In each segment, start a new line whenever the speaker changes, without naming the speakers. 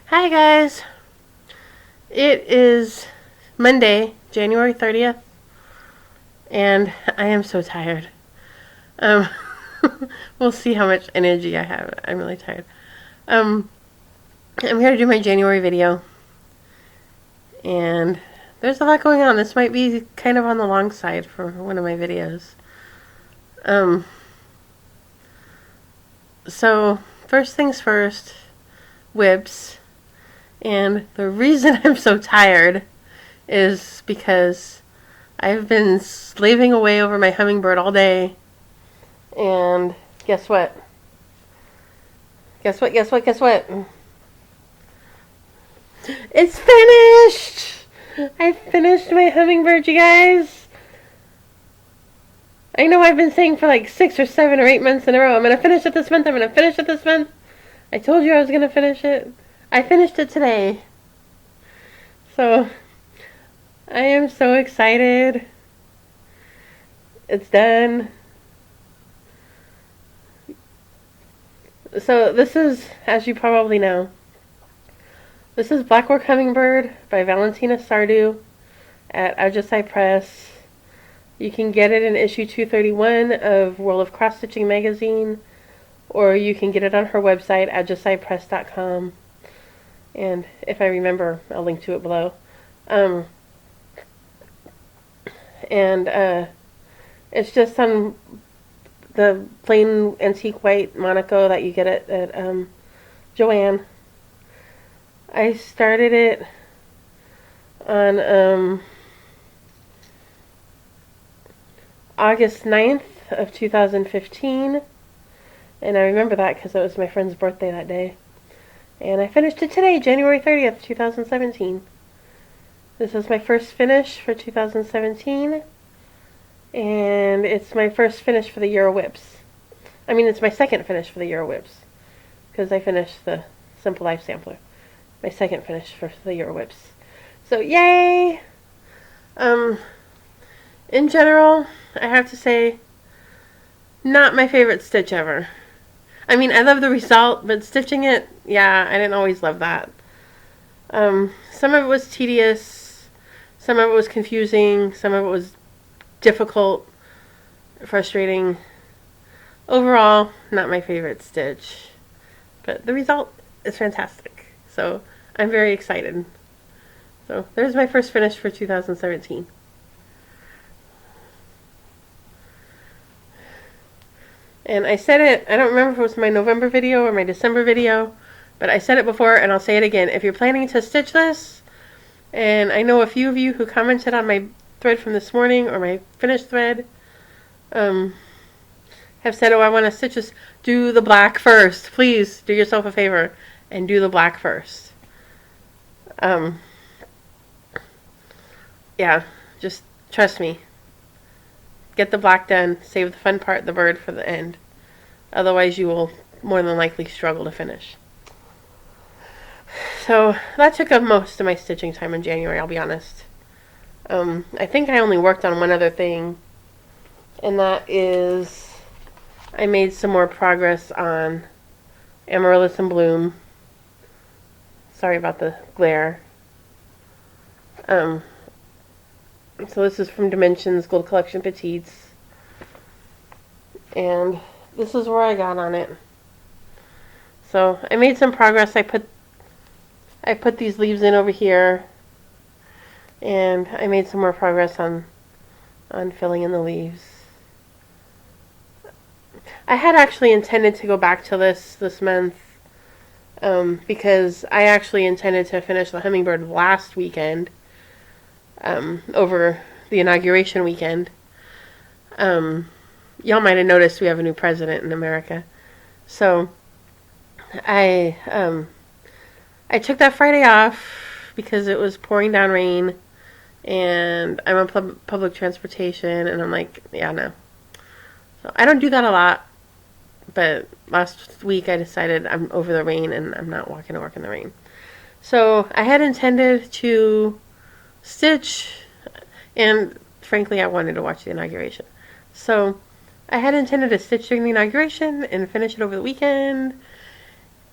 Hi guys. It is Monday, January 30th, and I am so tired. Um, we'll see how much energy I have. I'm really tired. Um, I'm here to do my January video, and there's a lot going on. This might be kind of on the long side for one of my videos. Um, so first things first, whips. And the reason I'm so tired is because I've been slaving away over my hummingbird all day. And guess what? Guess what? Guess what? Guess what? It's finished! I finished my hummingbird, you guys. I know I've been saying for like 6 or 7 or 8 months in a row, I'm going to finish it this month, I'm going to finish it this month. I told you I was going to finish it. I finished it today. So, I am so excited. It's done. So, this is, as you probably know, this is Blackwork Hummingbird by Valentina Sardu at Ajacai Press. You can get it in issue 231 of World of Cross Stitching magazine, or you can get it on her website, ajacaipress.com. And if I remember, I'll link to it below. It's just on the plain antique white Monaco that you get at Joann. I started it on August 9th of 2015. And I remember that because it was my friend's birthday that day. And I finished it today, January 30th, 2017. This is my first finish for 2017. And it's my first finish for the Euro Whips. I mean, it's my second finish for the Euro Whips. Because I finished the Simple Life Sampler. My second finish for the Euro Whips. So, yay! In general, I have to say, not my favorite stitch ever. I mean, I love the result, but stitching it, yeah, I didn't always love that. Some of it was tedious, some of it was confusing, some of it was difficult, frustrating. Overall, not my favorite stitch, but the result is fantastic. So, I'm very excited. So, there's my first finish for 2017. And I said it, I don't remember if it was my November video or my December video, but I said it before and I'll say it again. If you're planning to stitch this, and I know a few of you who commented on my thread from this morning or my finished thread have said, oh, I want to stitch this, do the black first. Please do yourself a favor and do the black first. Yeah, just trust me. Get the black done. Save the fun part, the bird, for the end. Otherwise, you will more than likely struggle to finish. So, that took up most of my stitching time in January, I'll be honest. I think I only worked on one other thing, and that is I made some more progress on Amaryllis in Bloom. Sorry about the glare. So this is from Dimensions Gold Collection Petites. And this is where I got on it. So I made some progress. I put these leaves in over here. And I made some more progress on filling in the leaves. I had actually intended to go back to this month. Because I actually intended to finish the hummingbird last weekend. Over the inauguration weekend. Y'all might have noticed we have a new president in America. So, I took that Friday off because it was pouring down rain, and I'm on public transportation, and I'm like, yeah, no. So, I don't do that a lot, but last week I decided I'm over the rain, and I'm not walking to work in the rain. So, I had intended to stitch, and frankly I wanted to watch the inauguration. So I had intended to stitch during the inauguration and finish it over the weekend,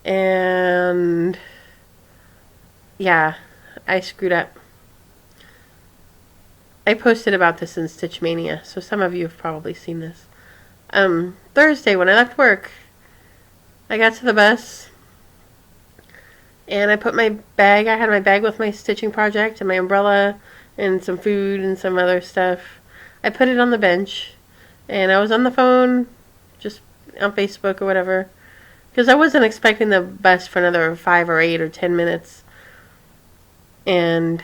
and yeah, I screwed up. I posted about this in Stitch Mania, so some of you have probably seen this. Thursday when I left work, I got to the bus and I put my bag, I had my bag with my stitching project and my umbrella and some food and some other stuff. I put it on the bench and I was on the phone, just on Facebook or whatever, because I wasn't expecting the bus for another 5 or 8 or 10 minutes. And,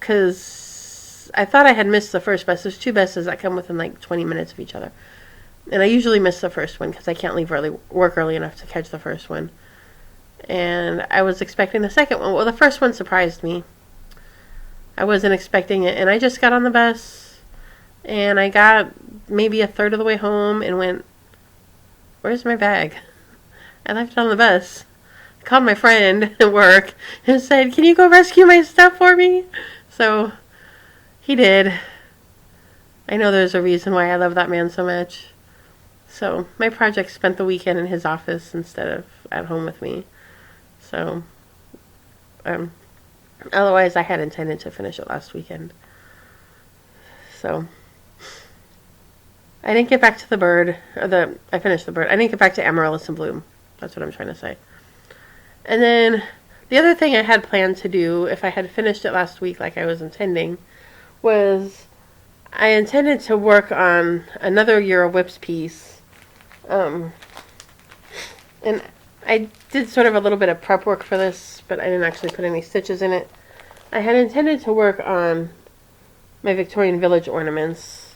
because I thought I had missed the first bus. There's 2 buses that come within like 20 minutes of each other. And I usually miss the first one because I can't leave work early enough to catch the first one. And I was expecting the second one. Well, the first one surprised me. I wasn't expecting it. And I just got on the bus. And I got maybe a third of the way home and went, where's my bag? I left it on the bus. I called my friend at work and said, can you go rescue my stuff for me? So he did. I know there's a reason why I love that man so much. So my project spent the weekend in his office instead of at home with me. So, otherwise I had intended to finish it last weekend. So, I didn't get back to the bird, I finished the bird. I didn't get back to Amaryllis and Bloom. That's what I'm trying to say. And then, the other thing I had planned to do, if I had finished it last week like I was intending, was I intended to work on another Year of Whips piece. And I did sort of a little bit of prep work for this, but I didn't actually put any stitches in it. I had intended to work on my Victorian Village ornaments,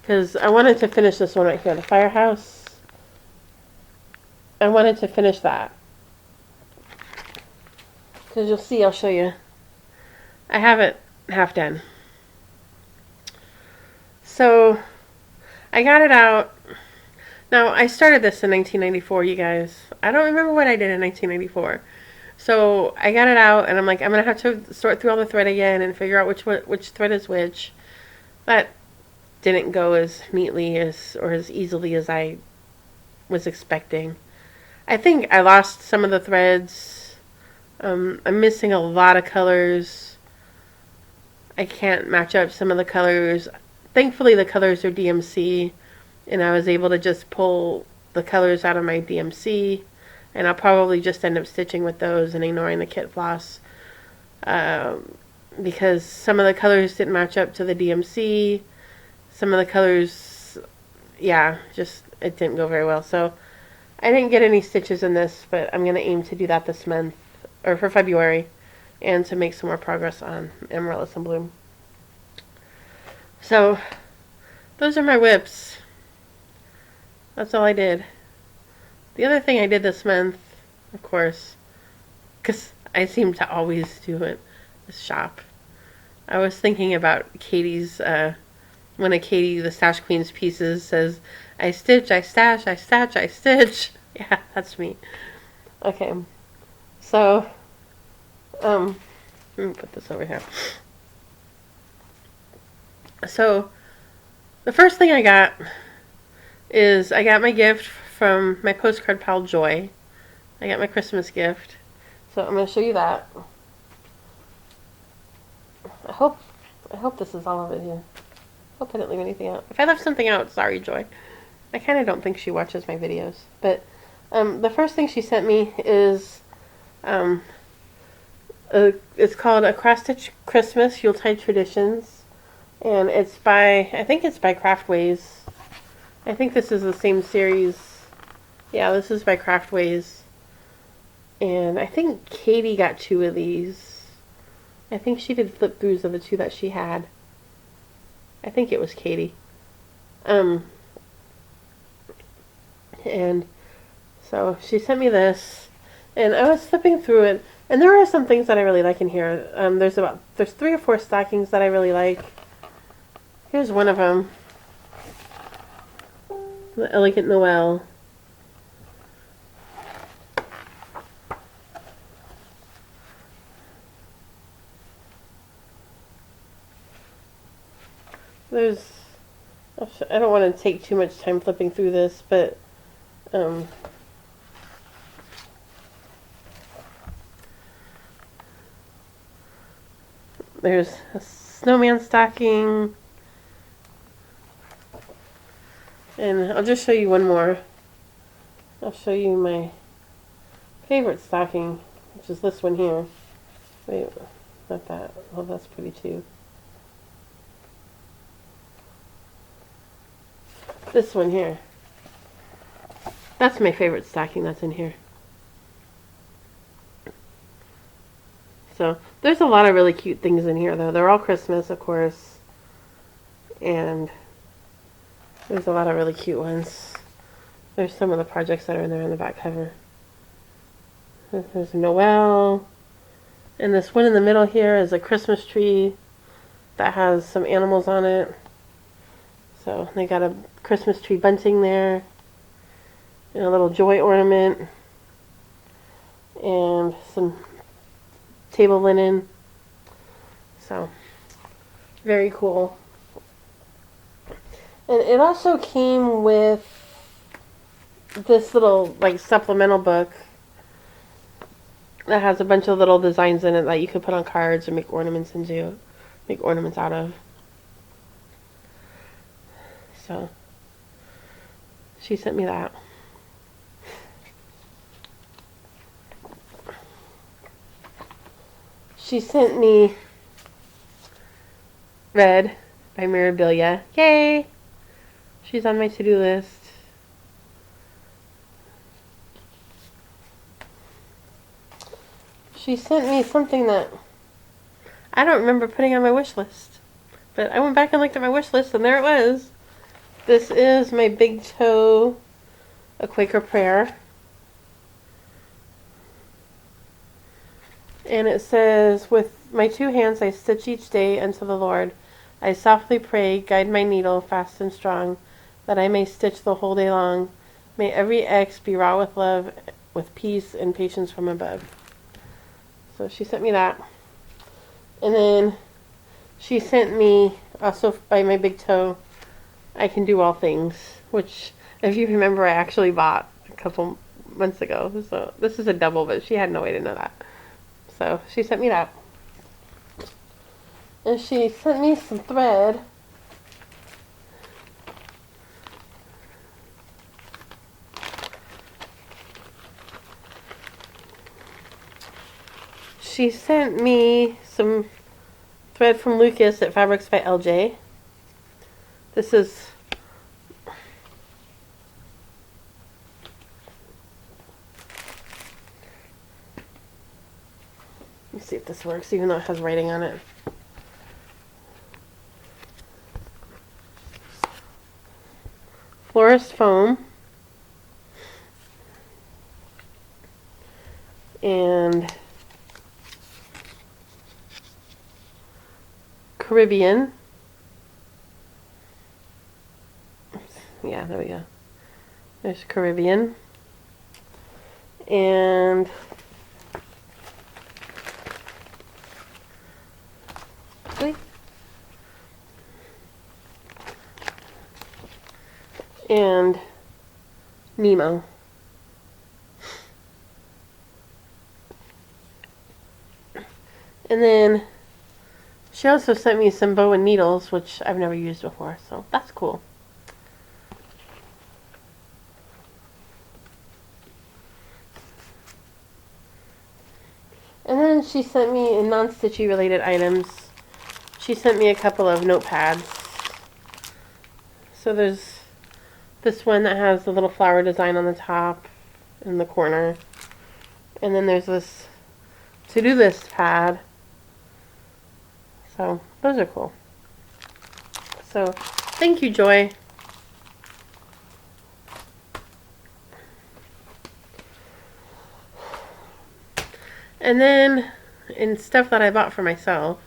because I wanted to finish this one right here, the firehouse. I wanted to finish that. Because you'll see, I'll show you. I have it half done. So, I got it out. Now, I started this in 1994, you guys. I don't remember what I did in 1994. So, I got it out, and I'm like, I'm going to have to sort through all the thread again and figure out which thread is which. That didn't go as neatly or as easily as I was expecting. I think I lost some of the threads. I'm missing a lot of colors. I can't match up some of the colors. Thankfully, the colors are DMC. And I was able to just pull the colors out of my DMC. And I'll probably just end up stitching with those and ignoring the kit floss. Because some of the colors didn't match up to the DMC. Some of the colors, yeah, just it didn't go very well. So I didn't get any stitches in this, but I'm going to aim to do that this month, or for February, and to make some more progress on Amaryllis and Bloom. So those are my whips. That's all I did. The other thing I did this month, of course, because I seem to always do it, is shop. I was thinking about Katie's, one of Katie, the Stash Queen's pieces says, I stitch, I stash, I stitch, I stitch. Yeah, that's me. Okay. So, let me put this over here. So, the first thing I got is I got my gift from my postcard pal Joy. I got my Christmas gift. So I'm going to show you that. I hope this is all of it here. Hope I didn't leave anything out. If I left something out, sorry, Joy. I kind of don't think she watches my videos. But the first thing she sent me is it's called A Cross Stitch Christmas Yuletide Traditions. And it's by, I think it's by Craftways. I think this is the same series. Yeah, this is by Craftways. And I think Katie got 2 of these. I think she did flip throughs of the 2 that she had. I think it was Katie. And so she sent me this. And I was flipping through it. And there are some things that I really like in here. There's 3 or 4 stockings that I really like. Here's one of them. The Elegant Noel. I don't want to take too much time flipping through this, but there's a snowman stocking. And I'll just show you one more. I'll show you my favorite stocking, which is this one here. Wait, not that. Oh, that's pretty too. This one here. That's my favorite stocking that's in here. So, there's a lot of really cute things in here, though. They're all Christmas, of course. And there's a lot of really cute ones. There's some of the projects that are in there in the back cover. There's Noel. And this one in the middle here is a Christmas tree that has some animals on it. So they got a Christmas tree bunting there. And a little joy ornament. And some table linen. So, very cool. And it also came with this little like supplemental book that has a bunch of little designs in it that you could put on cards or make ornaments out of. So she sent me that. She sent me Red by Mirabilia. Yay! She's on my to-do list. She sent me something that I don't remember putting on my wish list. But I went back and looked at my wish list and there it was. This is my Big Toe, A Quaker Prayer. And it says, with my 2 hands I stitch each day unto the Lord. I softly pray, guide my needle fast and strong, that I may stitch the whole day long. May every X be wrought with love, with peace and patience from above. So she sent me that. And then she sent me, also by my Big Toe, I Can Do All Things, which, if you remember, I actually bought a couple months ago. So this is a double, but she had no way to know that. So she sent me that. And she sent me some thread. She sent me some thread from Lucas at Fabrics by LJ. This is let's see if this works, even though it has writing on it. Florist foam. And Caribbean. Yeah, there we go. There's Caribbean. And Nemo. And then she also sent me some bow and needles, which I've never used before, so that's cool. And then she sent me, in non-stitchy related items, she sent me a couple of notepads. So there's this one that has the little flower design on the top in the corner. And then there's this to-do list pad. So those are cool. So thank you, Joy. And then in stuff that I bought for myself,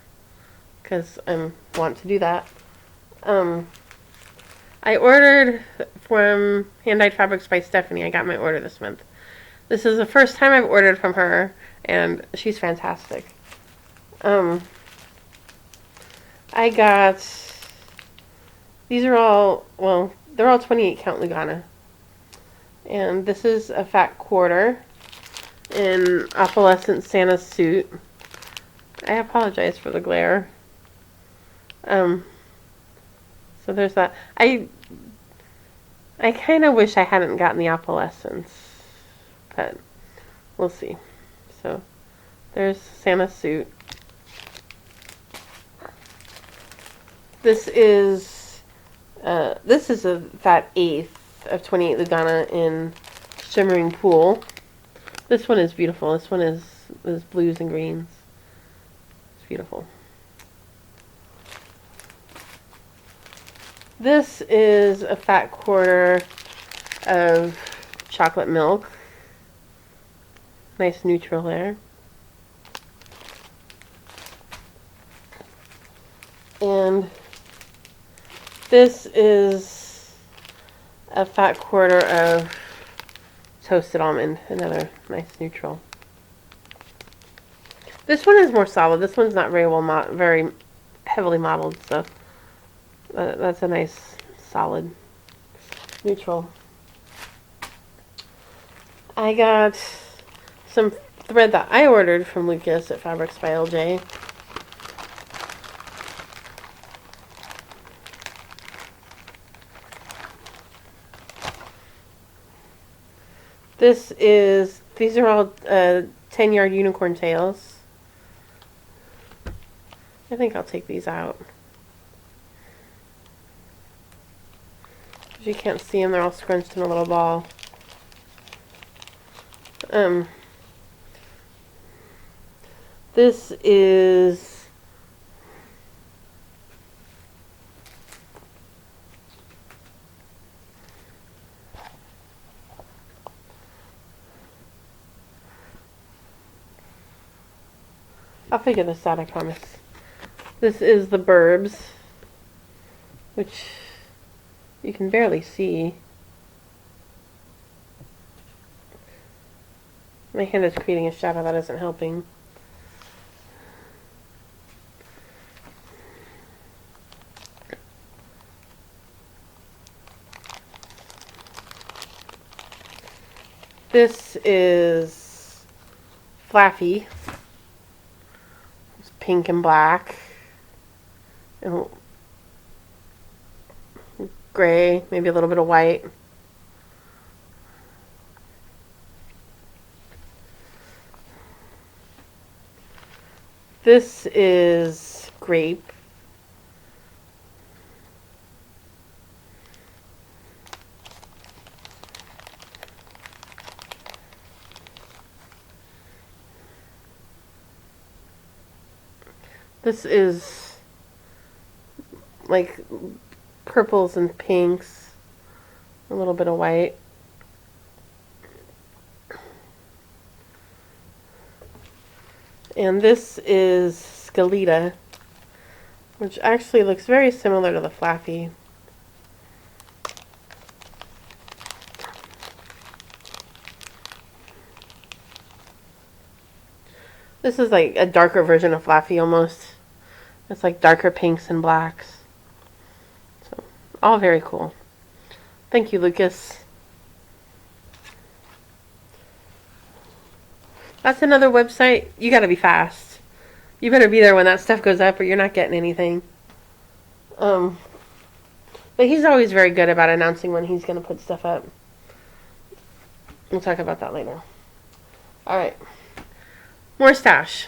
because I want to do that, I ordered from Hand Dyed Fabrics by Stephanie. I got my order this month. This is the first time I've ordered from her, and she's fantastic. I got, these are all, well, they're all 28 count Lugana. And this is a fat quarter in opalescent Santa suit. I apologize for the glare. So there's that. I kind of wish I hadn't gotten the opalescence, but we'll see. So there's Santa's suit. This is that 8th of 28 Lugana in Shimmering Pool. This one is beautiful. This one is blues and greens. It's beautiful. This is a fat quarter of chocolate milk. Nice neutral there. And this is a fat quarter of toasted almond. Another nice neutral. This one is more solid. This one's not very heavily modeled, so that's a nice solid neutral. I got some thread that I ordered from Lucas at Fabrics by LJ. These are all 10-yard unicorn tails. I think I'll take these out. If you can't see them, they're all scrunched in a little ball. This is I'll figure this out, I promise. This is the Burbs, which you can barely see. My hand is creating a shadow that isn't helping. This is Flaffy. It's pink and black. And gray, maybe a little bit of white. This is grape. This is like purples and pinks, a little bit of white. And this is Scalita, which actually looks very similar to the Flaffy. This is like a darker version of Flaffy almost. It's like darker pinks and blacks. So, all very cool. Thank you, Lucas. That's another website. You gotta be fast. You better be there when that stuff goes up or you're not getting anything. But he's always very good about announcing when he's gonna put stuff up. We'll talk about that later. Alright. More stash.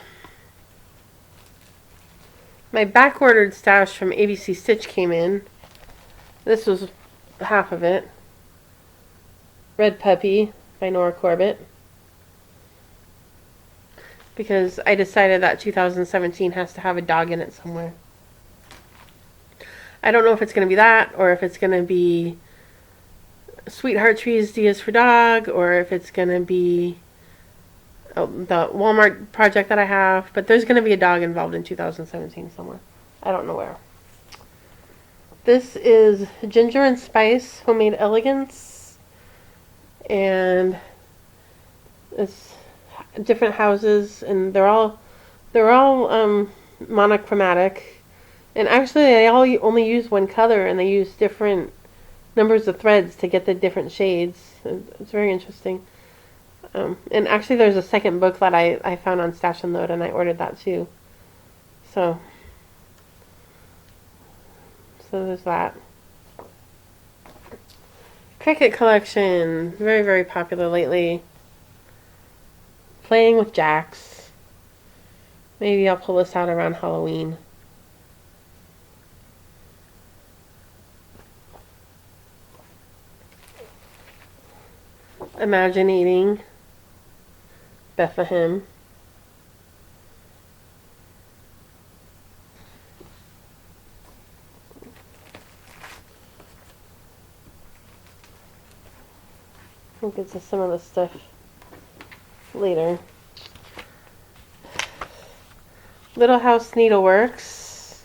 My back-ordered stash from ABC Stitch came in. This was half of it. Red Puppy by Nora Corbett. Because I decided that 2017 has to have a dog in it somewhere. I don't know if it's going to be that, or if it's going to be Sweetheart Trees D is for Dog, or if it's going to be the Walmart project that I have. But there's going to be a dog involved in 2017 somewhere. I don't know where. This is Ginger and Spice Homemade Elegance. And it's different houses, and they're all monochromatic. And actually, they all only use one color, and they use different numbers of threads to get the different shades. It's very interesting. And actually, there's a second book that I found on Stash and Load, and I ordered that too. So there's that. Cricut collection, very, very popular lately. Playing with jacks. Maybe I'll pull this out around Halloween. Imaginating Bethlehem. We'll get to some of the stuff later. Little House Needleworks.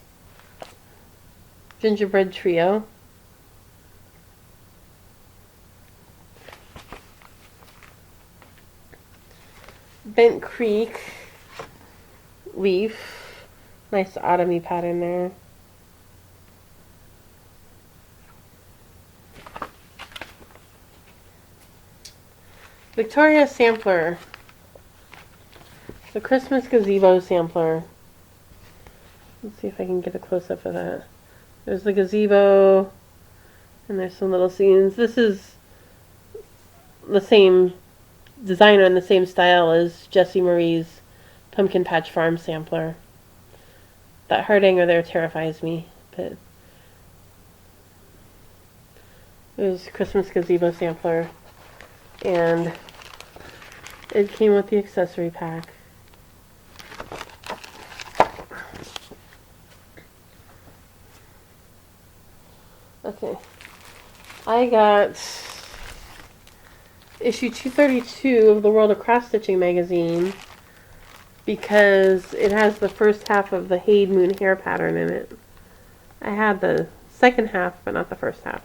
Gingerbread Trio. Bent Creek leaf. Nice autumny pattern there. Victoria Sampler. The Christmas Gazebo Sampler. Let's see if I can get a close-up of that. There's the gazebo, and there's some little scenes. This is the same designer and the same style as Jessie Marie's Pumpkin Patch Farm sampler. That heart hanger there terrifies me, but it was Christmas Gazebo sampler, and it came with the accessory pack. Okay, I got issue 232 of the World of Cross Stitching magazine because it has the first half of the Jade Moon hair pattern in it. I had the second half, but not the first half.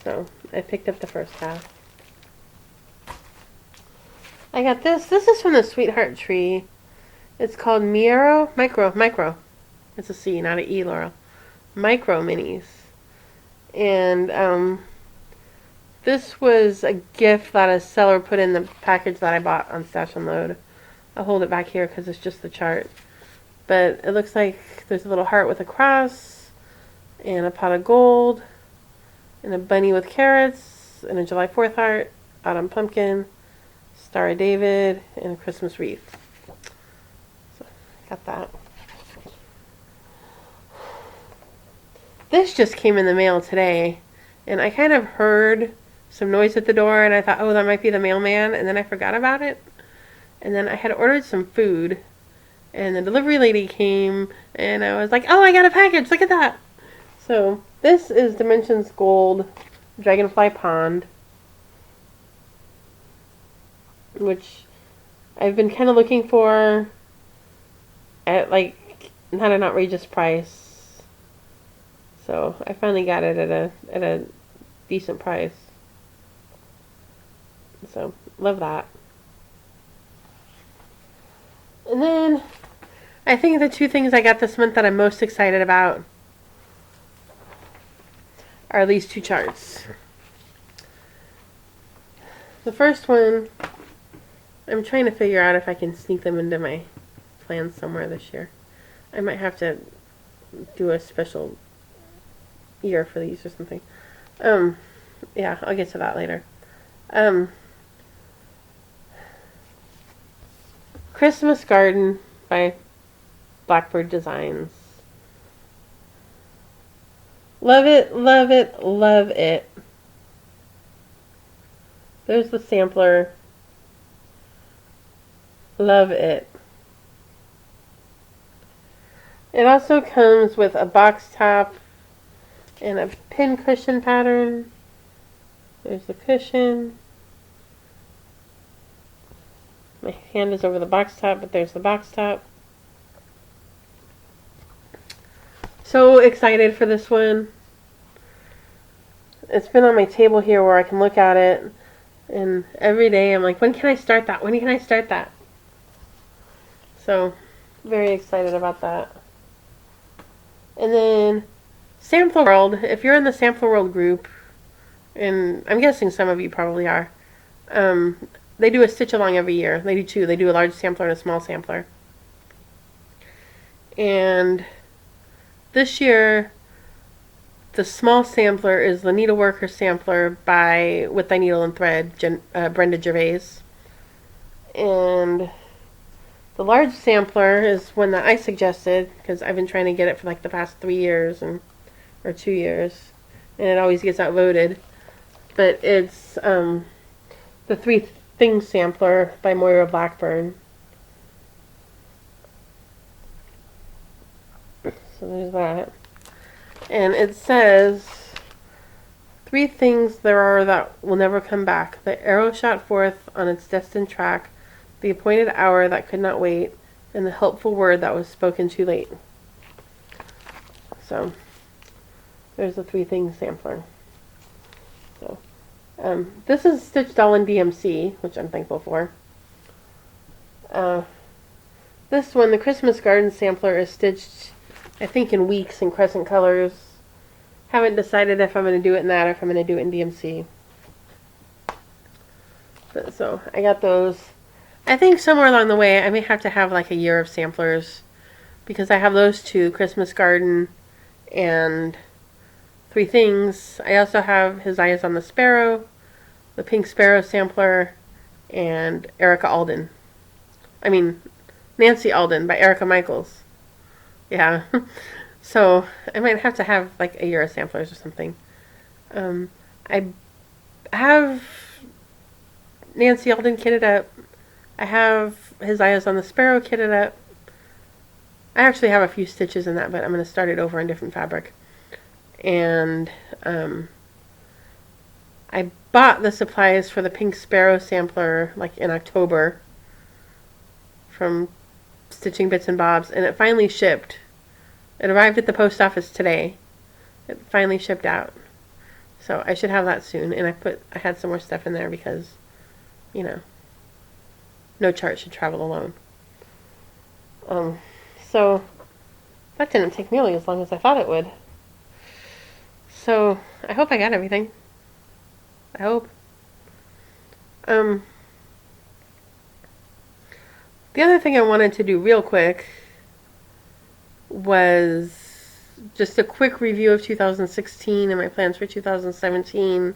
So I picked up the first half. I got this. This is from the Sweetheart Tree. It's called Micro. It's a C, not an E, Laurel. Micro Minis. And this was a gift that a seller put in the package that I bought on Stash and Load. I'll hold it back here because it's just the chart. But it looks like there's a little heart with a cross, and a pot of gold, and a bunny with carrots, and a July 4th heart, autumn pumpkin, Star of David, and a Christmas wreath. So, got that. This just came in the mail today, and I kind of heard some noise at the door, and I thought, oh, that might be the mailman, and then I forgot about it. And then I had ordered some food, and the delivery lady came, and I was like, oh, I got a package, look at that. So, this is Dimensions Gold Dragonfly Pond, which I've been kind of looking for at, like, not an outrageous price. So I finally got it at a decent price. So love that. And then I think the two things I got this month that I'm most excited about are these two charts. The first one, I'm trying to figure out if I can sneak them into my plans somewhere this year. I might have to do a special year for these or something. Yeah, I'll get to that later. Christmas Garden by Blackbird Designs. Love it, love it, love it. There's the sampler. Love it. It also comes with a box top and a pin cushion pattern. There's the cushion. My hand is over the box top, but there's the box top. So excited for this one. It's been on my table here where I can look at it, and every day I'm like, when can I start that? When can I start that? So, very excited about that. And then Sampler World, if you're in the Sampler World group, and I'm guessing some of you probably are, they do a stitch along every year. They do two. They do a large sampler and a small sampler. And this year, the small sampler is the Needleworker sampler by With Thy Needle and Thread, Brenda Gervais. And the large sampler is one that I suggested because I've been trying to get it for like the past 3 years or 2 years, and it always gets outvoted. But it's the Three Things sampler by Moira Blackburn. So there's that. And it says, 3 things there are that will never come back. The arrow shot forth on its destined track, the appointed hour that could not wait, and the helpful word that was spoken too late. So, there's the 3 things sampler. So, this is stitched all in DMC, which I'm thankful for. This one, the Christmas Garden sampler, is stitched, I think, in weeks in crescent colors. Haven't decided if I'm going to do it in that or if I'm going to do it in DMC. But, so, I got those. I think somewhere along the way I may have to have like a year of samplers, because I have those 2, Christmas Garden and 3 Things. I also have His Eyes on the Sparrow, the Pink Sparrow sampler, and Nancy Alden by Erica Michaels. Yeah. So I might have to have like a year of samplers or something. I have Nancy Alden kitted up. I have His Eyes on the Sparrow kitted up. I actually have a few stitches in that, but I'm going to start it over in different fabric. And I bought the supplies for the Pink Sparrow sampler like in October from Stitching Bits and Bobs, and it finally shipped. It arrived at the post office today. It finally shipped out. So I should have that soon. And I had some more stuff in there because, no chart should travel alone. So that didn't take nearly as long as I thought it would. So I hope I got everything. I hope. The other thing I wanted to do real quick was just a quick review of 2016 and my plans for 2017.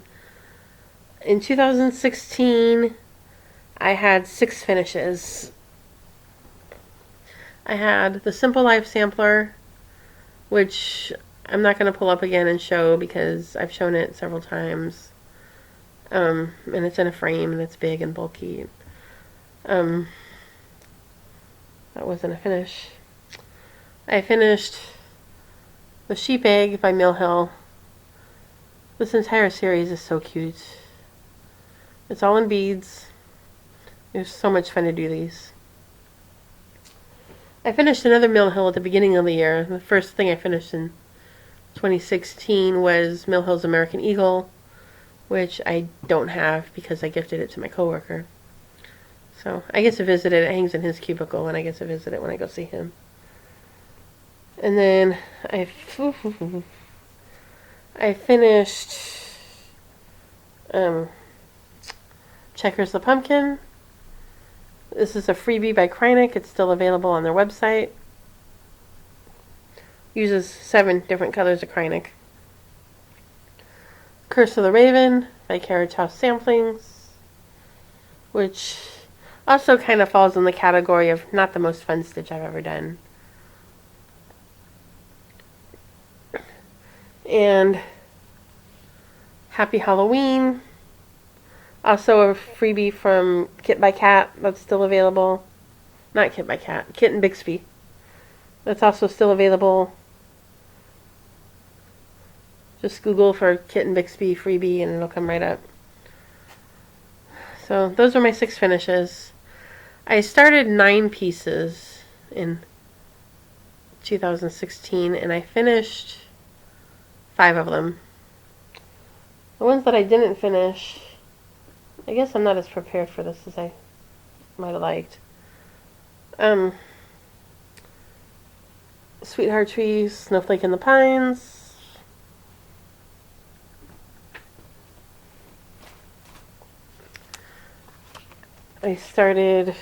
In 2016, I had 6 finishes. I had the Simple Life sampler, which I'm not going to pull up again and show because I've shown it several times. And it's in a frame and it's big and bulky. That wasn't a finish. I finished The Sheep Egg by Mill Hill. This entire series is so cute. It's all in beads. It was so much fun to do these. I finished another Mill Hill at the beginning of the year. The first thing I finished in 2016 was Mill Hill's American Eagle, which I don't have because I gifted it to my coworker. So I get to visit it. It hangs in his cubicle, and I get to visit it when I go see him. And then I finished Checkers the Pumpkin. This is a freebie by Kreinik. It's still available on their website. Uses 7 different colors of Kreinik. Curse of the Raven by Carriage House Samplings, which also kind of falls in the category of not the most fun stitch I've ever done. And Happy Halloween, also a freebie from Kit by Cat that's still available. Not Kit by Cat, Kit and Bixby. That's also still available. Just Google for Kit and Bixby freebie and it'll come right up. So those are my 6 finishes. I started 9 pieces in 2016 and I finished 5 of them. The ones that I didn't finish, I guess I'm not as prepared for this as I might have liked. Sweetheart Trees, Snowflake in the Pines. I started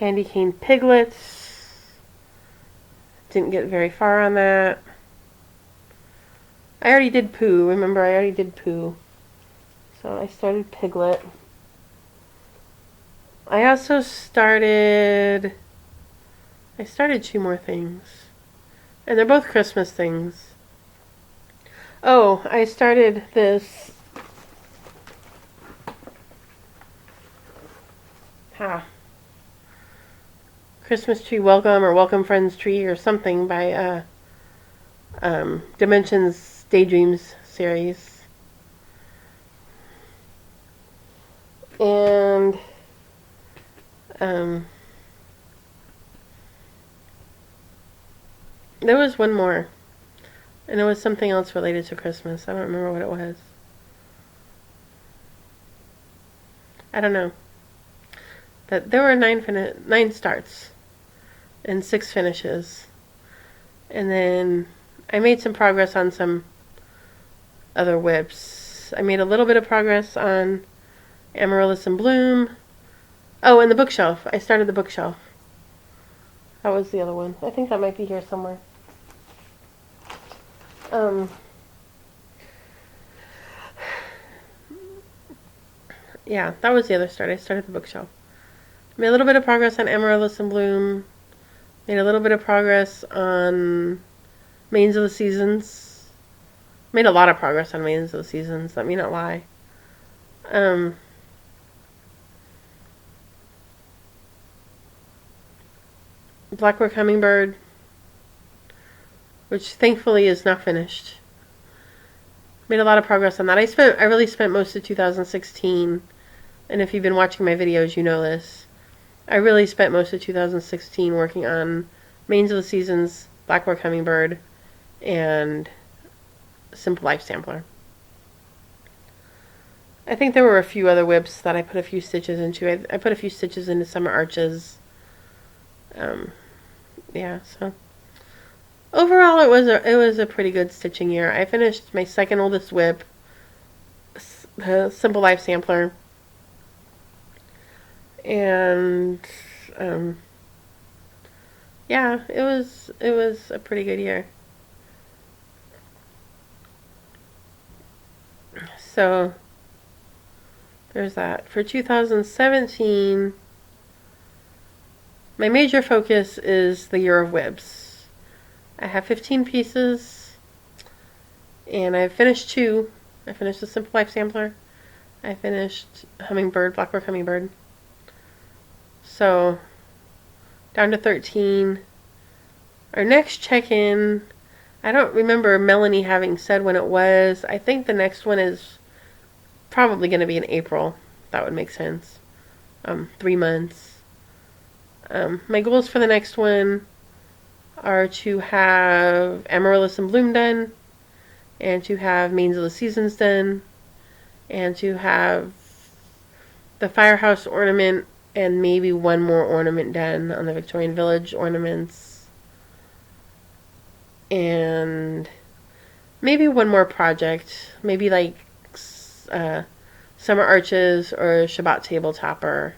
candy cane piglets. Didn't get very far on that. I already did Pooh. Remember, I already did Pooh. So I started Piglet. I also started... I started two more things. And they're both Christmas things. Oh, I started this... Christmas Tree Welcome or Welcome Friends Tree or something by Dimensions Daydreams series. And there was one more. And it was something else related to Christmas. I don't remember what it was. I don't know. But there were 9 starts and 6 finishes. And then I made some progress on some other whips. I made a little bit of progress on Amaryllis in Bloom. Oh, and the bookshelf. I started the bookshelf. That was the other one. I think that might be here somewhere. Yeah, that was the other start. I started the bookshelf. Made a little bit of progress on Amaryllis in Bloom. Made a little bit of progress on Mains of the Seasons. Made a lot of progress on Mains of the Seasons. Let me not lie. Blackbird Hummingbird, which thankfully is not finished. Made a lot of progress on that. I really spent most of 2016, and if you've been watching my videos, you know this. I really spent most of 2016 working on Mains of the Seasons, Blackbird Hummingbird, and Simple Life Sampler. I think there were a few other whips that I put a few stitches into. I put a few stitches into Summer Arches. Yeah, so overall it was a pretty good stitching year. I finished my second oldest whip, the Simple Life Sampler, and yeah, it was a pretty good year. So there's that. For 2017, my major focus is the Year of Whips. I have 15 pieces, and I've finished 2. I finished the Simple Life Sampler. I finished Hummingbird, Blackbird Hummingbird. So, down to 13. Our next check-in, I don't remember Melanie having said when it was. I think the next one is probably going to be in April. That would make sense. 3 months. My goals for the next one are to have Amaryllis in Bloom done, and to have Mains of the Seasons done, and to have the Firehouse ornament and maybe one more ornament done on the Victorian Village ornaments, and maybe one more project, maybe like Summer Arches or Shabbat Table Topper.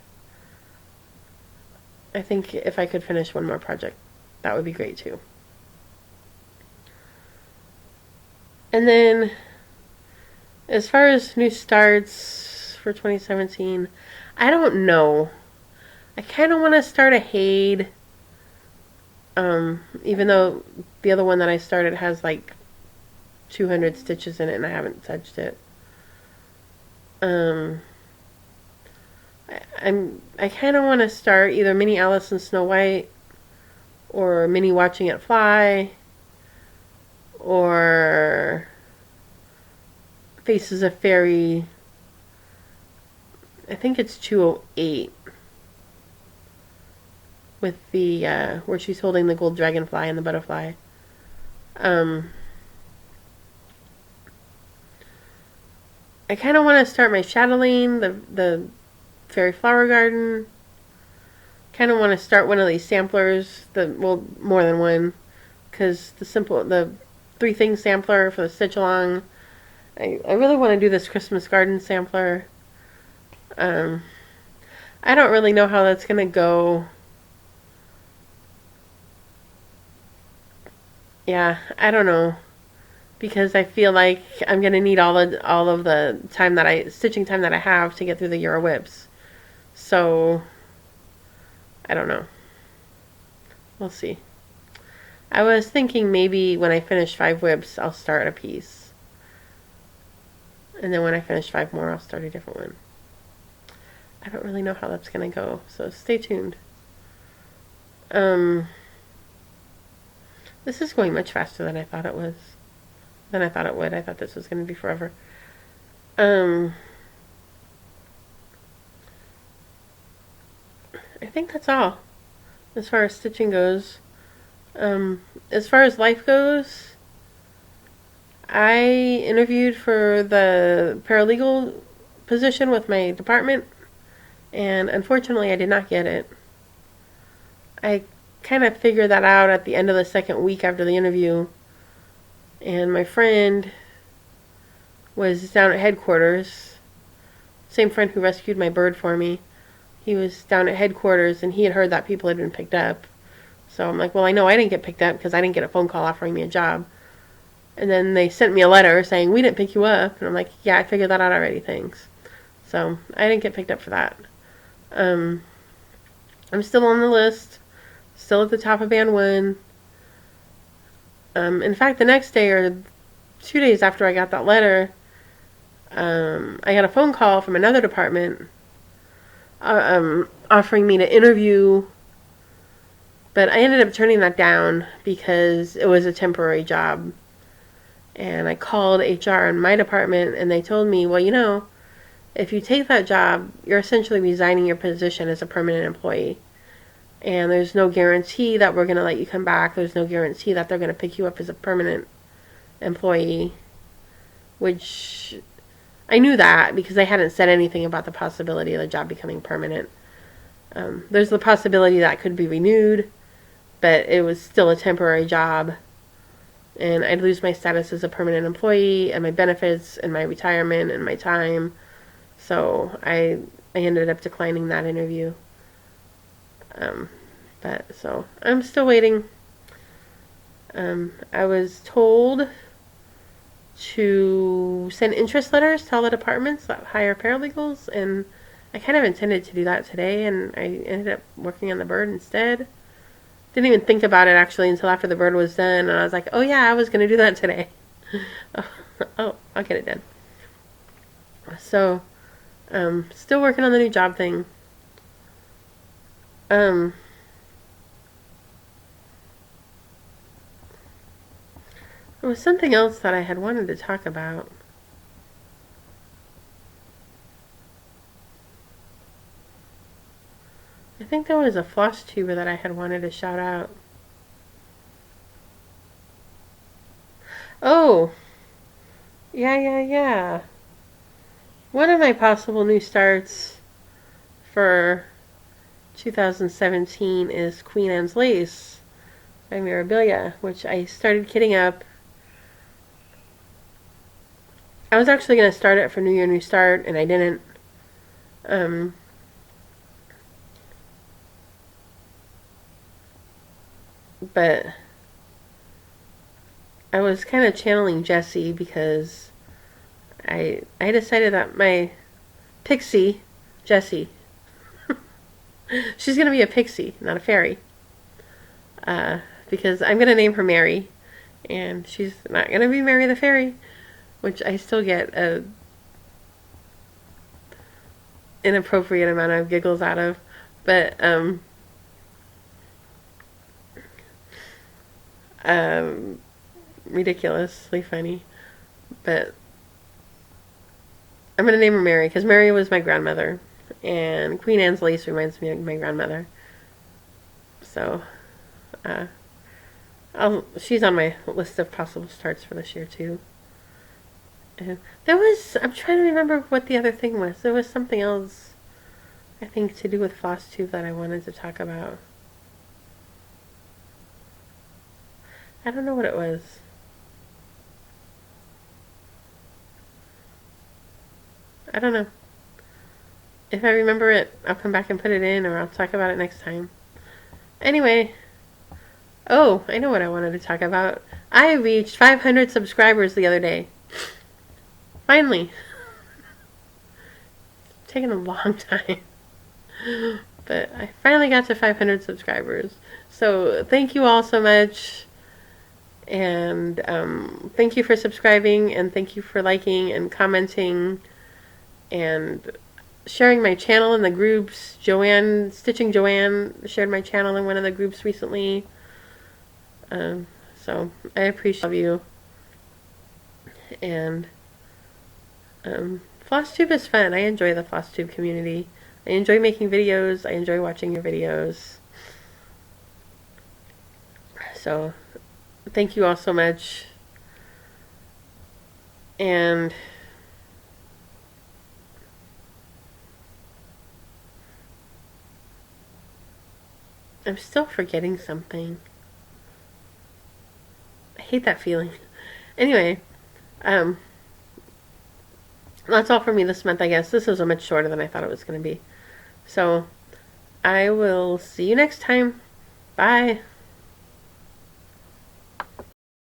I think if I could finish one more project, that would be great too. And then, as far as new starts for 2017, I don't know. I kind of want to start a Haid, even though the other one that I started has like 200 stitches in it and I haven't touched it. I kind of want to start either Mini Alice and Snow White, or Mini Watching It Fly, or Faces of Fairy. I think it's 208 with the where she's holding the gold dragonfly and the butterfly. I kind of want to start my Chatelaine, the Fairy Flower Garden. Kind of want to start one of these samplers, more than one, because the 3 things sampler for the stitch along. I really want to do this Christmas garden sampler. I don't really know how that's gonna go. Yeah, I don't know, because I feel like I'm gonna need all of the time that I stitching time that I have to get through the Euro whips. So I don't know. We'll see. I was thinking maybe when I finish 5 whips, I'll start a piece, and then when I finish 5 more, I'll start a different one. I don't really know how that's gonna go, so stay tuned. Um, this is going much faster than I thought it was. Than I thought it would. I thought this was gonna be forever. Um, I think that's all as far as stitching goes. As far as life goes, I interviewed for the paralegal position with my department, and unfortunately, I did not get it. I kind of figured that out at the end of the second week after the interview, and my friend was down at headquarters. Same friend who rescued my bird for me. He was down at headquarters, and he had heard that people had been picked up. So I'm like, well, I know I didn't get picked up because I didn't get a phone call offering me a job. And then they sent me a letter saying, we didn't pick you up. And I'm like, yeah, I figured that out already, thanks. So I didn't get picked up for that. I'm still on the list, still at the top of band 1. In fact, the next day or 2 days after I got that letter, I got a phone call from another department offering me to interview, but I ended up turning that down because it was a temporary job. And I called HR in my department, and they told me, well, you know, if you take that job, you're essentially resigning your position as a permanent employee. And there's no guarantee that we're going to let you come back. There's no guarantee that they're going to pick you up as a permanent employee, which I knew that because they hadn't said anything about the possibility of the job becoming permanent. There's the possibility that could be renewed, but it was still a temporary job. And I'd lose my status as a permanent employee and my benefits and my retirement and my time. So I ended up declining that interview. But so I'm still waiting. I was told to send interest letters to all the departments that hire paralegals, and I kind of intended to do that today, and I ended up working on the bird instead. Didn't even think about it actually until after the bird was done, and I was like, oh yeah, I was going to do that today. Oh, I'll get it done. So, still working on the new job thing. There was something else that I had wanted to talk about. I think there was a floss tuber that I had wanted to shout out. Oh, yeah. One of my possible new starts for 2017 is Queen Anne's Lace by Mirabilia, which I started kitting up. I was actually going to start it for New Year, New Start, and I didn't. But I was kind of channeling Jessie because I decided that my pixie, Jessie, she's going to be a pixie, not a fairy. Because I'm going to name her Mary, and she's not going to be Mary the Fairy, which I still get a inappropriate amount of giggles out of. But, ridiculously funny. But I'm going to name her Mary, because Mary was my grandmother, and Queen Anne's Lace reminds me of my grandmother. So, she's on my list of possible starts for this year, too. And I'm trying to remember what the other thing was. There was something else, I think, to do with floss tube that I wanted to talk about. I don't know what it was. I don't know. If I remember it, I'll come back and put it in, or I'll talk about it next time. Anyway, Oh, I know what I wanted to talk about. I reached 500 subscribers the other day. Finally. It's taken a long time. But I finally got to 500 subscribers. So thank you all so much. And thank you for subscribing. And thank you for liking and commenting. And sharing my channel in the groups. Stitching Joanne shared my channel in one of the groups recently. So I appreciate you. And FlossTube is fun. I enjoy the FlossTube community. I enjoy making videos. I enjoy watching your videos. So thank you all so much. And I'm still forgetting something. I hate that feeling. Anyway, that's all for me this month, I guess. This was a much shorter than I thought it was going to be. So I will see you next time. Bye.